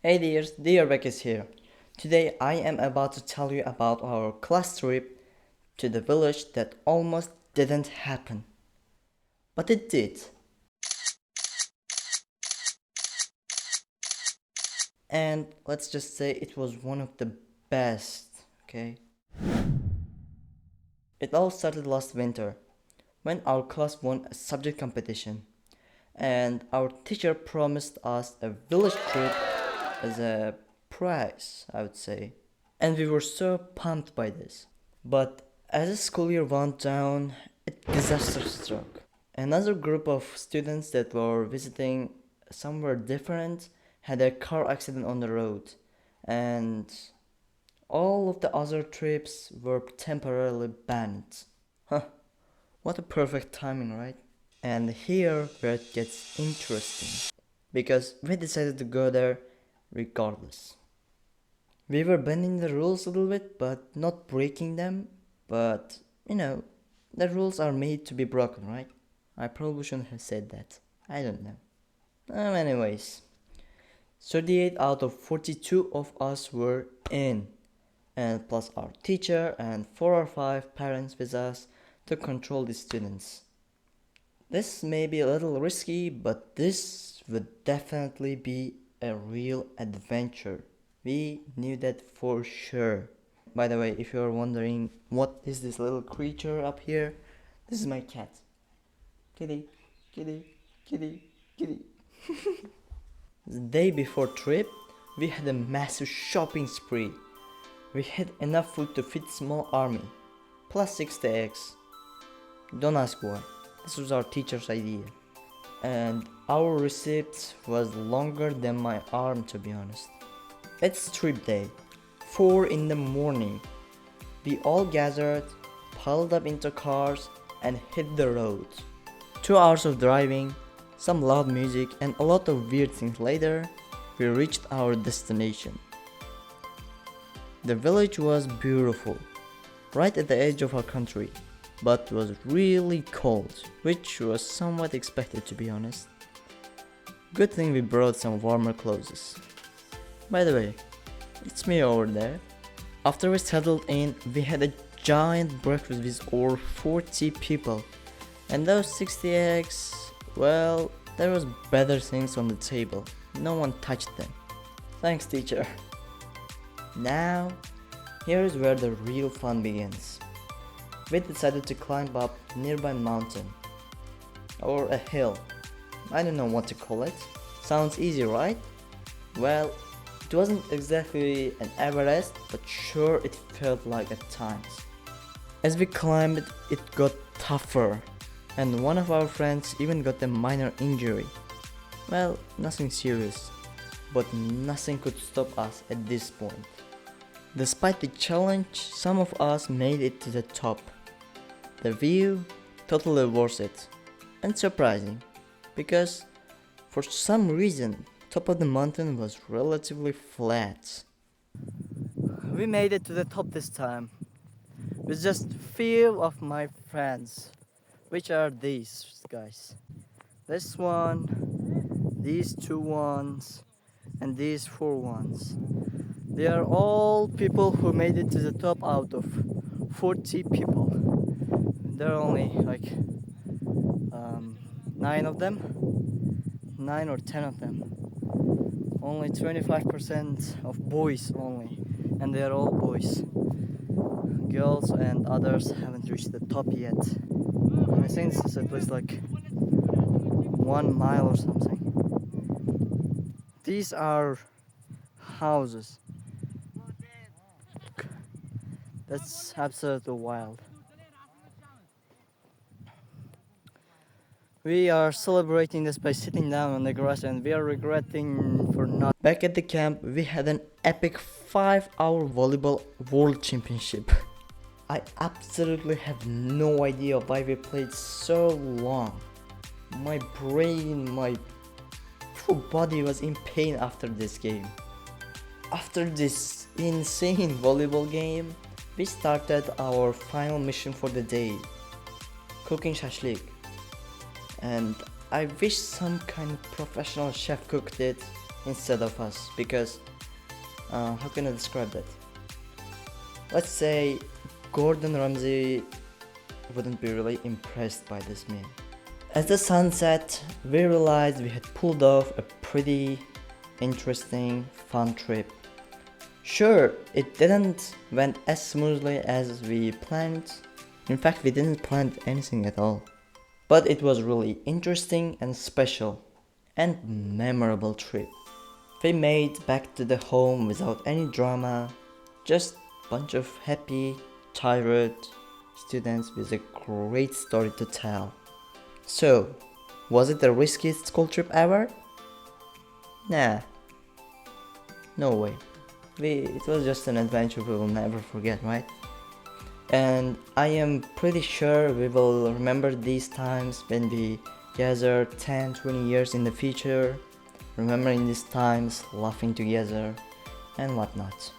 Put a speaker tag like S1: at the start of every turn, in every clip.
S1: Hey dears, dear Beck is here. Today I am about to tell you about our class trip to the village that almost didn't happen. But it did. And let's just say it was one of the best, okay? It all started last winter when our class won a subject competition and our teacher promised us a village trip as a prize, I would say. And we were so pumped by this. But as the school year wound down, a disaster struck. Another group of students that were visiting somewhere different had a car accident on the road, and all of the other trips were temporarily banned. Huh, what a perfect timing, right? And here where it gets interesting, because we decided to go there regardless. We were bending the rules a little bit, but not breaking them. But, the rules are made to be broken, right? I probably shouldn't have said that. I don't know. Anyways, 38 out of 42 of us were in, and plus our teacher and 4 or 5 parents with us to control the students. This may be a little risky, but this would definitely be a real adventure. We knew that for sure. By the way, if you're wondering what is this little creature up here, this is my cat. Kitty, kitty, kitty, kitty. The day before trip, we had a massive shopping spree. We had enough food to feed small army, plus 60 eggs. Don't ask why. This was our teacher's idea. And our receipt was longer than my arm, to be honest. It's trip day, 4 in the morning. We all gathered, piled up into cars, and hit the road. 2 hours of driving, some loud music, and a lot of weird things later, we reached our destination. The village was beautiful, right at the edge of our country, but was really cold, which was somewhat expected, to be honest. Good thing we brought some warmer clothes. By the way, it's me over there. After we settled in, we had a giant breakfast with over 40 people. And those 60 eggs, well, there was better things on the table. No one touched them. Thanks, teacher. Now, here is where the real fun begins. We decided to climb up a nearby mountain. Or a hill. I don't know what to call it. Sounds easy, right? Well, it wasn't exactly an Everest, but sure it felt like at times. As we climbed, it got tougher, and one of our friends even got a minor injury. Well, nothing serious, but nothing could stop us at this point. Despite the challenge, some of us made it to the top. The view, totally worth it, and surprising, because for some reason, top of the mountain was relatively flat. We made it to the top this time with just few of my friends, which are these guys. This one, these 2 ones, and these 4 ones. They are all people who made it to the top out of 40 people. There are only like 9 of them, 9 or 10 of them. Only 25% of boys only, and they are all boys. Girls and others haven't reached the top yet. I think it's at least like 1 mile or something. These are houses. That's absolutely wild. We are celebrating this by sitting down on the grass, and we are regretting for not. Back at the camp, we had an epic 5-hour volleyball world championship. I absolutely have no idea why we played so long. My brain, my full body was in pain after this game. After this insane volleyball game, we started our final mission for the day, cooking shashlik. And I wish some kind of professional chef cooked it, instead of us, because how can I describe that? Let's say Gordon Ramsay wouldn't be really impressed by this meme. As the sun set, we realized we had pulled off a pretty interesting, fun trip. Sure, it didn't went as smoothly as we planned. In fact, we didn't plan anything at all. But it was really interesting and special and memorable trip. We made back to the home without any drama, just bunch of happy, tired students with a great story to tell. So, was it the riskiest school trip ever? Nah, no way. It was just an adventure we will never forget, right? And I am pretty sure we will remember these times when we gather 10-20 years in the future, remembering these times, laughing together, and whatnot.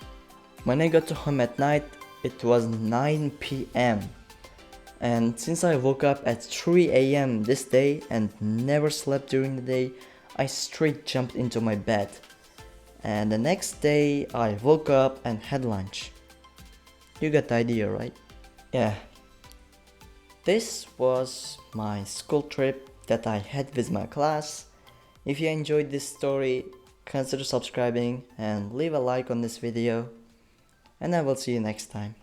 S1: When I got to home at night, it was 9 p.m. And since I woke up at 3 a.m. this day and never slept during the day, I straight jumped into my bed. And the next day, I woke up and had lunch. You got the idea, right? Yeah. This was my school trip that I had with my class. If you enjoyed this story, consider subscribing and leave a like on this video. And I will see you next time.